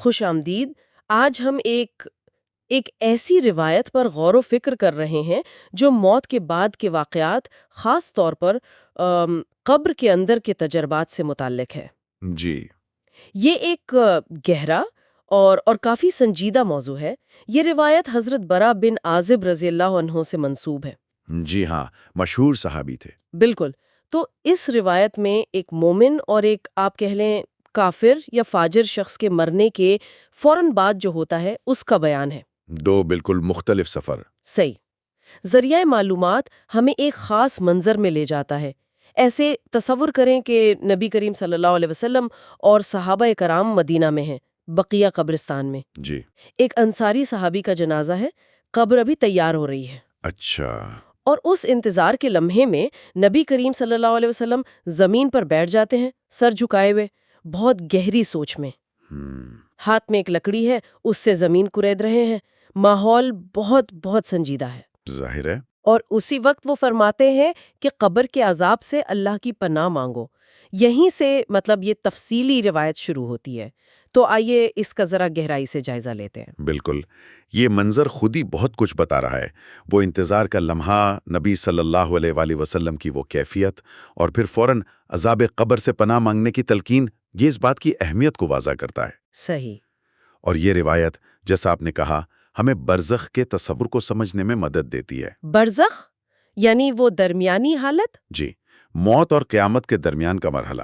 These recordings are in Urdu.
خوش آمدید۔ آج ہم ایک ایسی روایت پر غور و فکر کر رہے ہیں جو موت کے بعد کے واقعات، خاص طور پر قبر کے اندر کے تجربات سے متعلق ہے۔ جی یہ ایک گہرا اور کافی سنجیدہ موضوع ہے۔ یہ روایت حضرت برا بن عازب رضی اللہ عنہ سے منسوب ہے۔ جی ہاں، مشہور صحابی تھے۔ بالکل۔ تو اس روایت میں ایک مومن اور ایک آپ کہہ لیں کافر یا فاجر شخص کے مرنے کے فوراً بعد جو ہوتا ہے اس کا بیان ہے۔ دو بالکل مختلف سفر۔ صحیح۔ ذریعہ معلومات ہمیں ایک خاص منظر میں لے جاتا ہے۔ ایسے تصور کریں کہ نبی کریم صلی اللہ علیہ وسلم اور صحابہ کرام مدینہ میں ہیں، بقیہ قبرستان میں۔ جی ایک انصاری صحابی کا جنازہ ہے، قبر ابھی تیار ہو رہی ہے۔ اچھا۔ اور اس انتظار کے لمحے میں نبی کریم صلی اللہ علیہ وسلم زمین پر بیٹھ جاتے ہیں، سر جھکائے ہوئے، بہت گہری سوچ میں۔ ہاتھ میں ایک لکڑی ہے، اس سے زمین کرید رہے ہیں۔ ماحول بہت بہت سنجیدہ ہے۔ ظاہر ہے۔ اور اسی وقت وہ فرماتے ہیں کہ قبر کے عذاب سے اللہ کی پناہ مانگو۔ یہیں سے یہ تفصیلی روایت شروع ہوتی ہے۔ تو آئیے اس کا ذرا گہرائی سے جائزہ لیتے ہیں۔ بالکل، یہ منظر خود ہی بہت کچھ بتا رہا ہے۔ وہ انتظار کا لمحہ، نبی صلی اللہ علیہ وآلہ وسلم کی وہ کیفیت، اور پھر فوراً عذاب قبر سے پناہ مانگنے کی تلقین، یہ اس بات کی اہمیت کو واضح کرتا ہے۔ صحیح۔ اور یہ روایت، جیسا آپ نے کہا، ہمیں برزخ کے تصور کو سمجھنے میں مدد دیتی ہے۔ برزخ یعنی وہ درمیانی حالت؟ جی، موت اور قیامت کے درمیان کا مرحلہ۔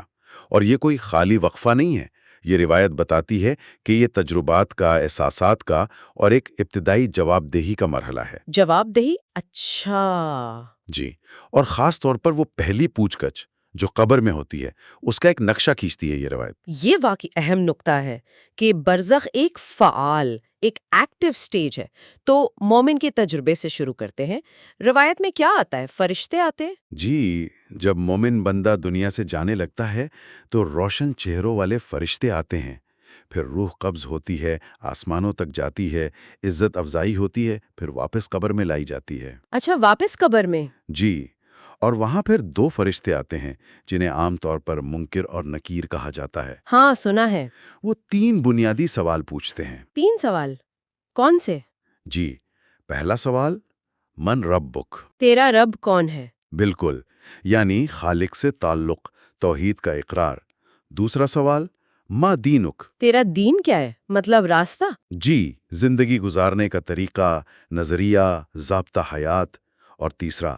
اور یہ کوئی خالی وقفہ نہیں ہے۔ یہ روایت بتاتی ہے کہ یہ تجربات کا، احساسات کا اور ایک ابتدائی جواب دہی کا مرحلہ ہے۔ جواب دہی؟ اچھا۔ جی، اور خاص طور پر وہ پہلی پوچھ گچھ جو قبر میں ہوتی ہے، اس کا ایک نقشہ کھینچتی ہے یہ روایت۔ یہ واقعی اہم نقطہ ہے کہ برزخ ایک فعال، ایک ایکٹیو سٹیج ہے۔ تو مومن کے تجربے سے شروع کرتے ہیں۔ روایت میں کیا آتا ہے؟ فرشتے آتے ہیں؟ جی، جب مومن بندہ دنیا سے جانے لگتا ہے تو روشن چہروں والے فرشتے آتے ہیں۔ پھر روح قبض ہوتی ہے، آسمانوں تک جاتی ہے، عزت افزائی ہوتی ہے، پھر واپس قبر میں لائی جاتی ہے۔ اچھا، واپس قبر میں؟ جی، اور وہاں پھر دو فرشتے آتے ہیں جنہیں عام طور پر منکر اور نکیر کہا جاتا ہے۔ ہاں، سنا ہے۔ وہ تین بنیادی سوال پوچھتے ہیں۔ 3 سوال؟ کون سے؟ جی، پہلا سوال، من ربک؟ تیرا رب کون ہے؟ بالکل، یعنی خالق سے تعلق، توحید کا اقرار۔ دوسرا سوال، ما دینک؟ تیرا دین کیا ہے؟ راستہ؟ جی، زندگی گزارنے کا طریقہ، نظریہ، ضابطہ حیات۔ اور تیسرا،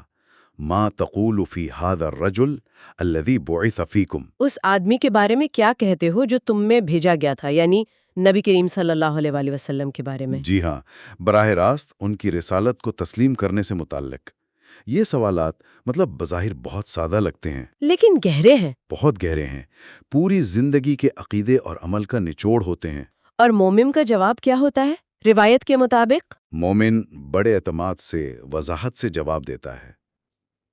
ما تقول فی ھذا الرجل الذی بعث فیکم؟ اس آدمی کے بارے میں کیا کہتے ہو جو تم میں بھیجا گیا تھا، یعنی نبی کریم صلی اللہ علیہ وآلہ وسلم کے بارے میں؟ جی ہاں، براہ راست ان کی رسالت کو تسلیم کرنے سے متعلق۔ یہ سوالات بظاہر بہت سادہ لگتے ہیں، لیکن گہرے ہیں۔ بہت گہرے ہیں، پوری زندگی کے عقیدے اور عمل کا نچوڑ ہوتے ہیں۔ اور مومن کا جواب کیا ہوتا ہے روایت کے مطابق؟ مومن بڑے اعتماد سے، وضاحت سے جواب دیتا ہے،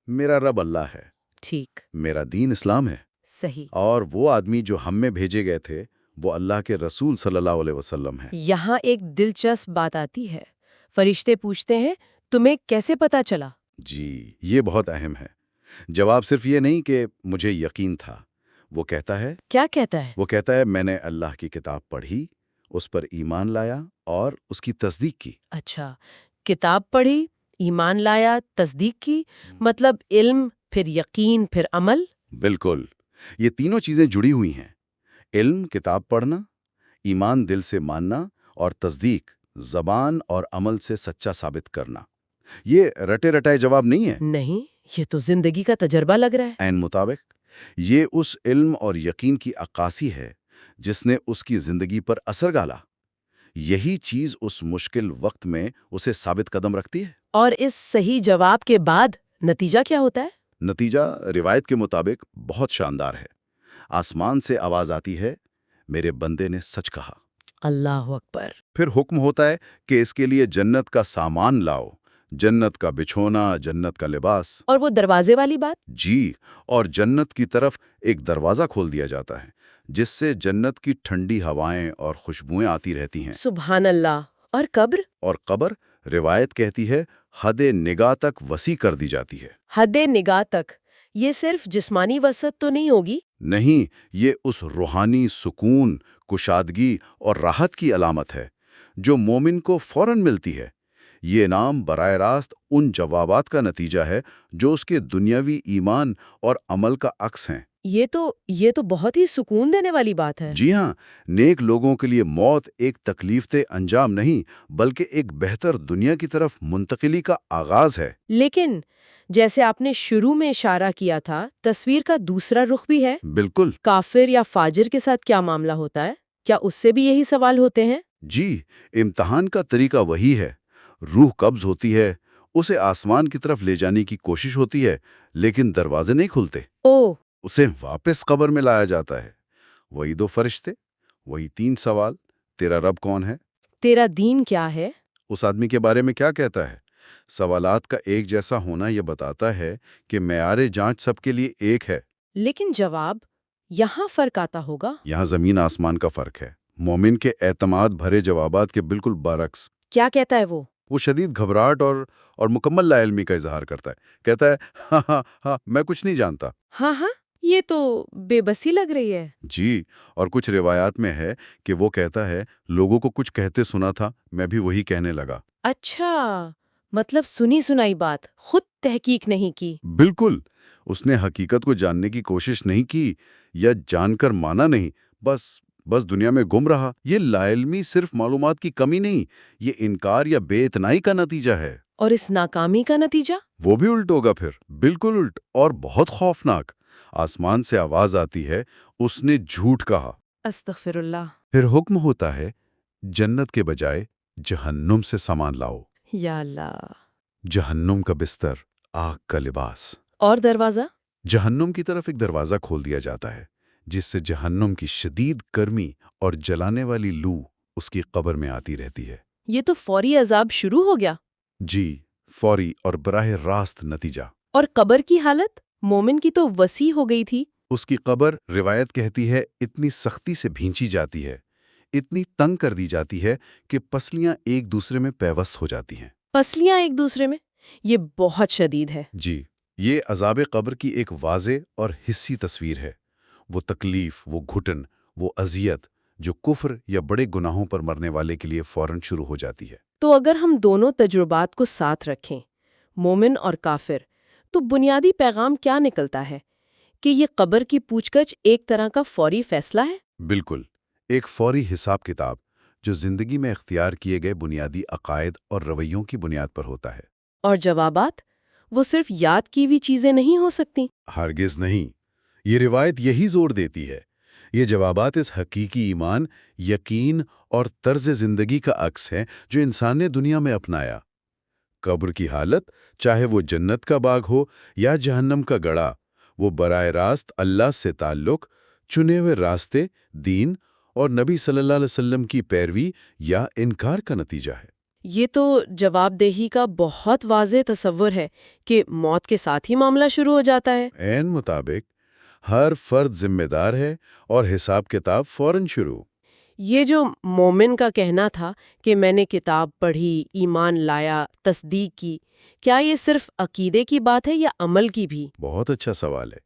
میرا رب اللہ ہے، ٹھیک، میرا دین اسلام ہے، صحیح۔ اور وہ آدمی جو ہم میں بھیجے گئے تھے وہ اللہ کے رسول صلی اللہ علیہ وسلم ہے۔ یہاں ایک دلچسپ بات آتی ہے۔ فرشتے پوچھتے ہیں، تمہیں کیسے پتا چلا؟ جی، یہ بہت اہم ہے۔ جواب صرف یہ نہیں کہ مجھے یقین تھا، وہ کہتا ہے، کیا کہتا ہے؟ وہ کہتا ہے میں نے اللہ کی کتاب پڑھی، اس پر ایمان لایا اور اس کی تصدیق کی۔ اچھا، کتاب پڑھی، ایمان لایا، تصدیق کی، علم، پھر یقین، پھر عمل؟ بالکل، یہ تینوں چیزیں جڑی ہوئی ہیں۔ علم، کتاب پڑھنا، ایمان دل سے ماننا، اور تصدیق زبان اور عمل سے سچا ثابت کرنا۔ یہ رٹے رٹائے جواب نہیں ہے۔ نہیں، یہ تو زندگی کا تجربہ لگ رہا ہے۔ عین مطابق، یہ اس علم اور یقین کی عکاسی ہے جس نے اس کی زندگی پر اثر ڈالا۔ یہی چیز اس مشکل وقت میں اسے ثابت قدم رکھتی ہے۔ اور اس صحیح جواب کے بعد نتیجہ کیا ہوتا ہے؟ نتیجہ روایت کے مطابق بہت شاندار ہے۔ آسمان سے آواز آتی ہے، میرے بندے نے سچ کہا۔ اللہ اکبر۔ پھر حکم ہوتا ہے کہ اس کے لیے جنت کا سامان لاؤ، جنت کا بچھونا، جنت کا لباس۔ اور وہ دروازے والی بات؟ جی، اور جنت کی طرف ایک دروازہ کھول دیا جاتا ہے جس سے جنت کی ٹھنڈی ہوائیں اور خوشبوئیں آتی رہتی ہیں۔ سبحان اللہ۔ اور قبر؟ اور قبر، روایت کہتی ہے، حد نگاہ تک وسیع کر دی جاتی ہے۔ حد نگاہ تک، یہ صرف جسمانی وسعت تو نہیں ہوگی؟ نہیں، یہ اس روحانی سکون، کشادگی اور راحت کی علامت ہے جو مومن کو فوراً ملتی ہے۔ یہ انعام براہ راست ان جوابات کا نتیجہ ہے جو اس کے دنیاوی ایمان اور عمل کا عکس ہیں۔ یہ تو بہت ہی سکون دینے والی بات ہے۔ جی ہاں، نیک لوگوں کے لیے موت ایک تکلیف دہ انجام نہیں بلکہ ایک بہتر دنیا کی طرف منتقلی کا آغاز ہے۔ لیکن جیسے آپ نے شروع میں اشارہ کیا تھا، تصویر کا دوسرا رخ بھی ہے۔ بالکل۔ کافر یا فاجر کے ساتھ کیا معاملہ ہوتا ہے؟ کیا اس سے بھی یہی سوال ہوتے ہیں؟ جی، امتحان کا طریقہ وہی ہے۔ روح قبض ہوتی ہے، اسے آسمان کی طرف لے جانے کی کوشش ہوتی ہے، لیکن دروازے نہیں کھلتے۔ اوہ! اسے واپس قبر میں لایا جاتا ہے۔ وہی 2 فرشتے، وہی 3 سوال، تیرا رب کون ہے؟ تیرا دین کیا ہے؟ اس آدمی کے بارے میں کیا کہتا ہے؟ سوالات کا ایک جیسا ہونا یہ بتاتا ہے کہ معیار جانچ سب کے لیے ایک ہے۔ لیکن جواب یہاں فرق آتا ہوگا۔ یہاں زمین آسمان کا فرق ہے۔ مومن کے اعتماد بھرے جوابات کے بالکل برعکس، کیا کہتا ہے وہ؟ وہ شدید گھبراہٹ اور مکمل لا علمی کا اظہار کرتا ہے۔ کہتا ہے ہاں ہاں ہاں، میں کچھ نہیں جانتا۔ ہاں ہاں، یہ تو بے بسی لگ رہی ہے۔ جی، اور کچھ روایات میں ہے کہ وہ کہتا ہے لوگوں کو کچھ کہتے سنا تھا، میں بھی وہی کہنے لگا۔ اچھا، مطلب سنی سنائی بات، خود تحقیق نہیں کی۔ بالکل، اس نے حقیقت کو جاننے کی کوشش نہیں کی یا جان کر مانا نہیں، بس دنیا میں گم رہا۔ یہ لا علمی صرف معلومات کی کمی نہیں، یہ انکار یا بے اتنائی کا نتیجہ ہے۔ اور اس ناکامی کا نتیجہ؟ وہ بھی الٹ ہوگا پھر، بالکل الٹ اور بہت خوفناک۔ آسمان سے آواز آتی ہے، اس نے جھوٹ کہا۔ استغفر اللہ۔ پھر حکم ہوتا ہے، جنت کے بجائے جہنم سے سامان لاؤ۔ یا اللہ۔ جہنم کا بستر، آگ کا لباس۔ اور دروازہ؟ جہنم کی طرف ایک دروازہ کھول دیا جاتا ہے جس سے جہنم کی شدید گرمی اور جلانے والی لو اس کی قبر میں آتی رہتی ہے۔ یہ تو فوری عذاب شروع ہو گیا۔ جی، فوری اور براہ راست نتیجہ۔ اور قبر کی حالت؟ مومن کی تو وسیع ہو گئی تھی۔ اس کی قبر، روایت کہتی ہے، اتنی سختی سے بھینچی جاتی ہے، اتنی تنگ کر دی جاتی ہے کہ پسلیاں ایک دوسرے میں پیوست ہو جاتی ہیں۔ پسلیاں ایک دوسرے میں؟ یہ بہت شدید ہے۔ جی، یہ عذاب قبر کی ایک واضح اور حسی تصویر ہے۔ وہ تکلیف، وہ گھٹن، وہ اذیت جو کفر یا بڑے گناہوں پر مرنے والے کے لیے فوراً شروع ہو جاتی ہے۔ تو اگر ہم دونوں تجربات کو ساتھ رکھیں، مومن اور کافر، تو بنیادی پیغام کیا نکلتا ہے؟ کہ یہ قبر کی پوچھ گچھ ایک طرح کا فوری فیصلہ ہے؟ بالکل، ایک فوری حساب کتاب جو زندگی میں اختیار کیے گئے بنیادی عقائد اور رویوں کی بنیاد پر ہوتا ہے۔ اور جوابات؟ وہ صرف یاد کی ہوئی چیزیں نہیں ہو سکتی۔ ہرگز نہیں، یہ روایت یہی زور دیتی ہے۔ یہ جوابات اس حقیقی ایمان، یقین اور طرز زندگی کا عکس ہیں جو انسان نے دنیا میں اپنایا۔ قبر کی حالت، چاہے وہ جنت کا باغ ہو یا جہنم کا گڑھا، وہ براہ راست اللہ سے تعلق، چنے ہوئے راستے، دین اور نبی صلی اللہ علیہ وسلم کی پیروی یا انکار کا نتیجہ ہے۔ یہ تو جواب دہی کا بہت واضح تصور ہے کہ موت کے ساتھ ہی معاملہ شروع ہو جاتا ہے۔ عین مطابق ہر فرد ذمہ دار ہے اور حساب کتاب فوراً شروع۔ یہ جو مومن کا کہنا تھا کہ میں نے کتاب پڑھی، ایمان لایا، تصدیق کی، کیا یہ صرف عقیدے کی بات ہے یا عمل کی بھی؟ بہت اچھا سوال ہے۔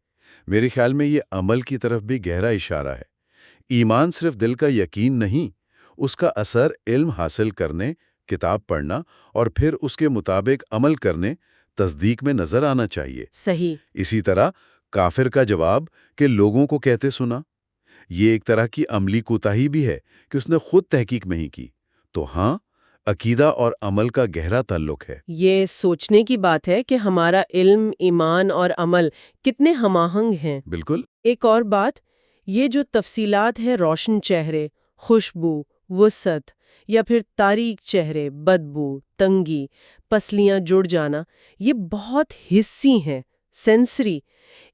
میرے خیال میں یہ عمل کی طرف بھی گہرا اشارہ ہے۔ ایمان صرف دل کا یقین نہیں، اس کا اثر علم حاصل کرنے، کتاب پڑھنا اور پھر اس کے مطابق عمل کرنے، تصدیق میں نظر آنا چاہیے۔ صحیح۔ اسی طرح کافر کا جواب کہ لوگوں کو کہتے سنا، یہ ایک طرح کی عملی کوتاہی بھی ہے کہ اس نے خود تحقیق نہیں کی۔ تو ہاں، عقیدہ اور عمل کا گہرا تعلق ہے۔ یہ سوچنے کی بات ہے کہ ہمارا علم، ایمان اور عمل کتنے ہم آہنگ ہیں۔ بالکل۔ ایک اور بات، یہ جو تفصیلات ہیں، روشن چہرے، خوشبو، وسعت، یا پھر تاریک چہرے، بدبو، تنگی، پسلیاں جڑ جانا، یہ بہت حسی ہیں، سینسری۔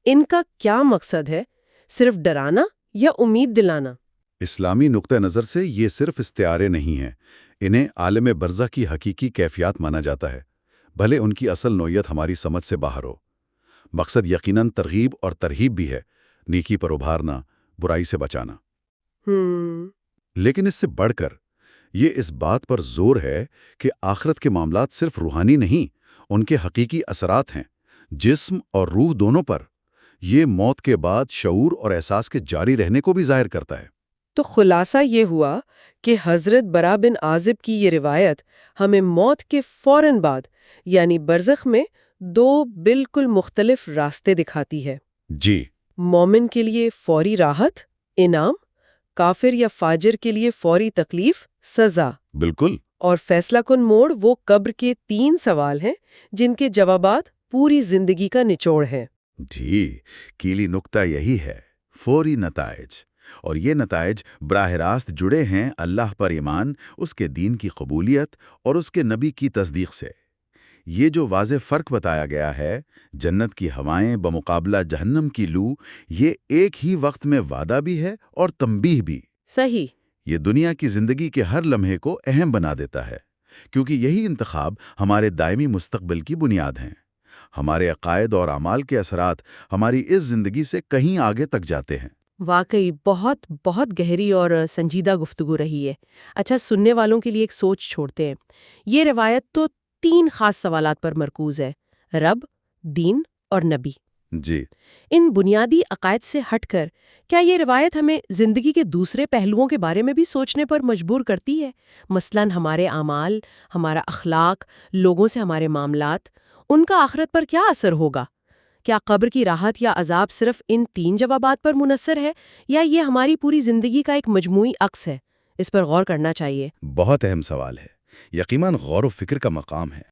ان کا کیا مقصد ہے؟ صرف ڈرانا یا امید دلانا؟ اسلامی نقطہ نظر سے یہ صرف استعارے نہیں ہیں، انہیں عالم برزخ کی حقیقی کیفیات مانا جاتا ہے، بھلے ان کی اصل نوعیت ہماری سمجھ سے باہر ہو۔ مقصد یقیناً ترغیب اور ترہیب بھی ہے، نیکی پر ابھارنا، برائی سے بچانا۔ لیکن اس سے بڑھ کر یہ اس بات پر زور ہے کہ آخرت کے معاملات صرف روحانی نہیں، ان کے حقیقی اثرات ہیں، جسم اور روح دونوں پر۔ یہ موت کے بعد شعور اور احساس کے جاری رہنے کو بھی ظاہر کرتا ہے۔ تو خلاصہ یہ ہوا کہ حضرت برا بن عازب کی یہ روایت ہمیں موت کے فوراً بعد یعنی برزخ میں دو بالکل مختلف راستے دکھاتی ہے۔ جی، مومن کے لیے فوری راحت، انعام، کافر یا فاجر کے لیے فوری تکلیف، سزا، بالکل۔ اور فیصلہ کن موڑ وہ قبر کے 3 سوال ہیں جن کے جوابات پوری زندگی کا نچوڑ ہیں۔ جی، کیلی نکتہ یہی ہے، فوری نتائج۔ اور یہ نتائج براہ راست جڑے ہیں اللہ پر ایمان، اس کے دین کی قبولیت اور اس کے نبی کی تصدیق سے۔ یہ جو واضح فرق بتایا گیا ہے، جنت کی ہوائیں بمقابلہ جہنم کی لو، یہ ایک ہی وقت میں وعدہ بھی ہے اور تنبیہ بھی۔ صحیح۔ یہ دنیا کی زندگی کے ہر لمحے کو اہم بنا دیتا ہے، کیونکہ یہی انتخاب ہمارے دائمی مستقبل کی بنیاد ہیں۔ ہمارے عقائد اور اعمال کے اثرات ہماری اس زندگی سے کہیں آگے تک جاتے ہیں۔ واقعی بہت بہت گہری اور سنجیدہ گفتگو رہی ہے۔ اچھا، سننے والوں کے لیے ایک سوچ چھوڑتے ہیں۔ یہ روایت تو 3 خاص سوالات پر مرکوز ہے: رب، دین اور نبی۔ جی، ان بنیادی عقائد سے ہٹ کر کیا یہ روایت ہمیں زندگی کے دوسرے پہلوؤں کے بارے میں بھی سوچنے پر مجبور کرتی ہے؟ مثلاً ہمارے اعمال، ہمارا اخلاق، لوگوں سے ہمارے معاملات، ان کا آخرت پر کیا اثر ہوگا؟ کیا قبر کی راحت یا عذاب صرف ان 3 جوابات پر منحصر ہے، یا یہ ہماری پوری زندگی کا ایک مجموعی عکس ہے؟ اس پر غور کرنا چاہیے۔ بہت اہم سوال ہے، یقیناً غور و فکر کا مقام ہے۔